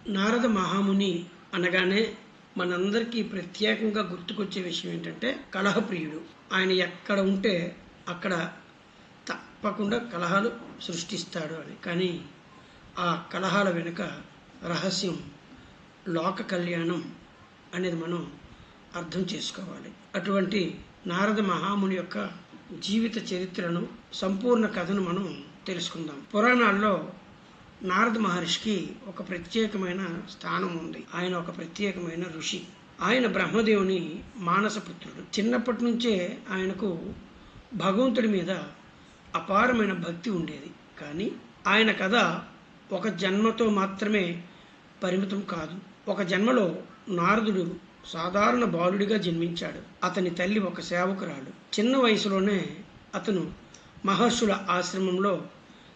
నారద మహాముని అనగానే మనందరికీ ప్రత్యేకంగా గుర్తుకొచ్చే విషయం ఏంటంటే కలహప్రియుడు. ఆయన ఎక్కడ ఉంటే అక్కడ తప్పకుండా కలహాలు సృష్టిస్తాడు అని. కానీ ఆ కలహాల వెనుక రహస్యం లోక కళ్యాణం అనేది మనం అర్థం చేసుకోవాలి. అటువంటి నారద మహాముని యొక్క జీవిత చరిత్రను, సంపూర్ణ కథను మనం తెలుసుకుందాం. పురాణాల్లో నారద మహర్షికి ఒక ప్రత్యేకమైన స్థానం ఉంది. ఆయన ఒక ప్రత్యేకమైన ఋషి. ఆయన బ్రహ్మదేవుని మానసపుత్రుడు. చిన్నప్పటి నుంచే ఆయనకు భగవంతుడి మీద అపారమైన భక్తి ఉండేది. కానీ ఆయన కథ ఒక జన్మతో మాత్రమే పరిమితం కాదు. ఒక జన్మలో నారదుడు సాధారణ బాలుడిగా జన్మించాడు. అతని తల్లి ఒక సేవకురాలు. చిన్న వయసులోనే అతను మహర్షుల ఆశ్రమంలో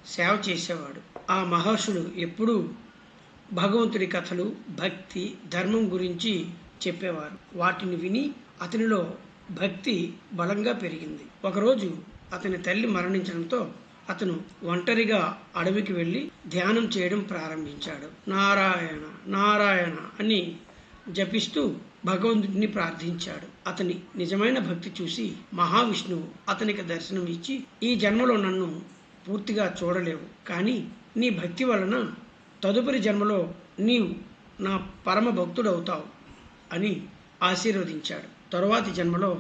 సేవ చేసేవాడు. ఆ మహర్షులు ఎప్పుడూ భగవంతుడి కథలు, భక్తి, ధర్మం గురించి చెప్పేవారు. వాటిని విని అతనిలో భక్తి బలంగా పెరిగింది. ఒకరోజు అతని తల్లి మరణించడంతో అతను ఒంటరిగా అడవికి వెళ్ళి ధ్యానం చేయడం ప్రారంభించాడు. నారాయణ నారాయణ అని జపిస్తూ భగవంతుడిని ప్రార్థించాడు. అతని నిజమైన భక్తి చూసి మహావిష్ణువు అతనికి దర్శనం ఇచ్చి, ఈ జన్మలో నన్ను పూర్తిగా చూడలేవు, కానీ నీ భక్తి వలన తదుపరి జన్మలో నీవు నా పరమ భక్తుడవుతావు అని ఆశీర్వదించాడు. తరువాతి జన్మలో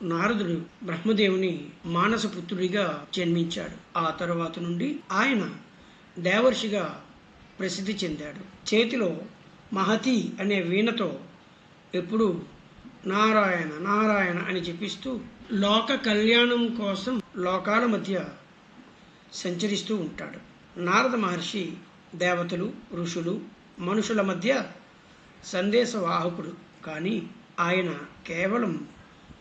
నారదుడు బ్రహ్మదేవుని మానసపుత్రుడిగా జన్మించాడు. ఆ తరువాత నుండి ఆయన దేవర్షిగా ప్రసిద్ధి చెందాడు. చేతిలో మహతి అనే వీణతో ఎప్పుడూ నారాయణ నారాయణ అని జపిస్తూ లోక కళ్యాణం కోసం లోకాల మధ్య సంచరిస్తూ ఉంటాడు. నారద మహర్షి దేవతలు, ఋషులు, మనుషుల మధ్య సందేశవాహకుడు. కానీ ఆయన కేవలం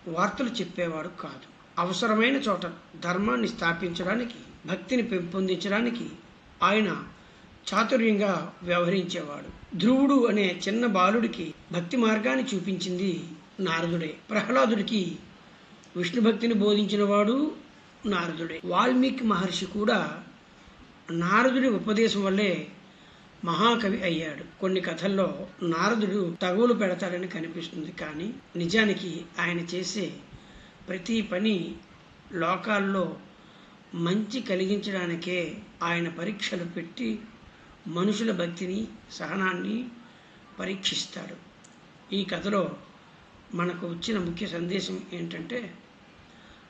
వార్తలు చెప్పేవాడు కాదు. అవసరమైన చోట ధర్మాన్ని స్థాపించడానికి, భక్తిని పెంపొందించడానికి ఆయన చాతుర్యంగా వ్యవహరించేవాడు. ధ్రువుడు అనే చిన్న బాలుడికి భక్తి మార్గాన్ని చూపించింది నారదుడే. ప్రహ్లాదుడికి విష్ణు భక్తిని బోధించినవాడు నారదుడే. వాల్మీకి మహర్షి కూడా నారదుడి ఉపదేశం వల్లే మహాకవి అయ్యాడు. కొన్ని కథల్లో నారదుడు తగువులు పెడతాడని కనిపిస్తుంది, కానీ నిజానికి ఆయన చేసే ప్రతి పని లోకాల్లో మంచి కలిగించడానికే. ఆయన పరీక్షలు పెట్టి మనుషుల భక్తిని, సహనాన్ని పరీక్షిస్తాడు. ఈ కథలో మనకు వచ్చిన ముఖ్య సందేశం ఏంటంటే,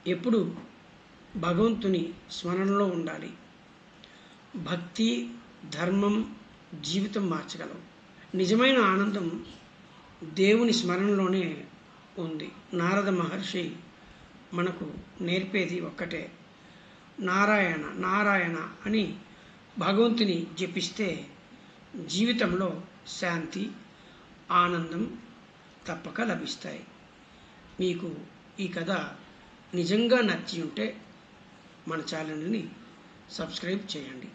ఎప్పుడు భగవంతుని స్మరణలో ఉండాలి. భక్తి, ధర్మం జీవితం మార్చగలవు. నిజమైన ఆనందం దేవుని స్మరణలోనే ఉంది. నారద మహర్షి మనకు నేర్పేది ఒక్కటే, నారాయణ నారాయణ అని భగవంతుని జపిస్తే జీవితంలో శాంతి, ఆనందం తప్పక లభిస్తాయి. మీకు ఈ కథ నిజంగా నచ్చి ఉంటే మన ఛానల్ని సబ్స్క్రైబ్ చేయండి.